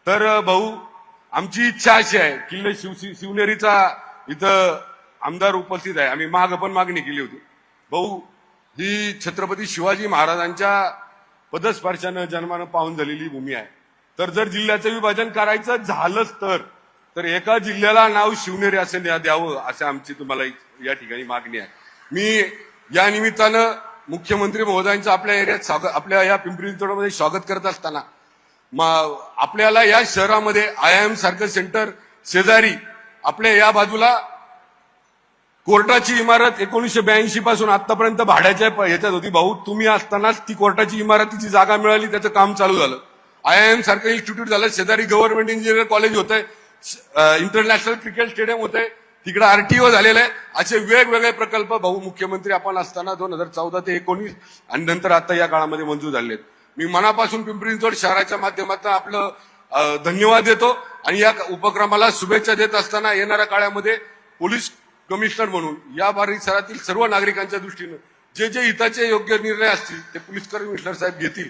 तर भाऊ आमची इच्छा अशी आहे, किल्ले शिवनेरीचा इथं आमदार उपस्थित आहे, आम्ही माग पण मागणी केली होती. भाऊ, ही छत्रपती शिवाजी महाराजांच्या पदस्पर्शानं जन्मानं पाहून झालेली भूमी आहे. तर जर जिल्ह्याचं विभाजन करायचं झालंच तर एका जिल्ह्याला नाव शिवनेरी असं द्यावं, असं आमची तुम्हाला या ठिकाणी मागणी आहे. मी या निमित्तानं मुख्यमंत्री महोदयांचं आपल्या एरियात आपल्या या पिंपरी चिंचवडमध्ये स्वागत करत असताना आपल्याला या शहरामध्ये IIM सारखं सेंटर शेजारी आपल्या या बाजूला कोर्टाची इमारत 1982 पासून आतापर्यंत भाड्याच्या ह्याच्यात होती. भाऊ, तुम्ही असतानाच ती कोर्टाची इमारतीची जागा मिळाली, त्याचं काम चालू झालं. IIM सारखं इन्स्टिट्यूट झालं, शेजारी गव्हर्नमेंट इंजिनिअर कॉलेज होतंय, इंटरनॅशनल क्रिकेट स्टेडियम होतंय, तिकडे RTO झालेलं आहे. असे वेगवेगळे प्रकल्प भाऊ मुख्यमंत्री आपण असताना 2014 ते 19 आणि नंतर आता या काळामध्ये मंजूर झालेत. मी मनापासून पिंपरी चिंचवड शहराच्या माध्यमातून आपलं धन्यवाद देतो आणि या उपक्रमाला शुभेच्छा देत असताना येणाऱ्या काळामध्ये पोलीस कमिशनर म्हणून या परिसरातील सर्व नागरिकांच्या दृष्टीनं जे हिताचे योग्य निर्णय असतील ते पोलीस कमिशनर साहेब घेतील.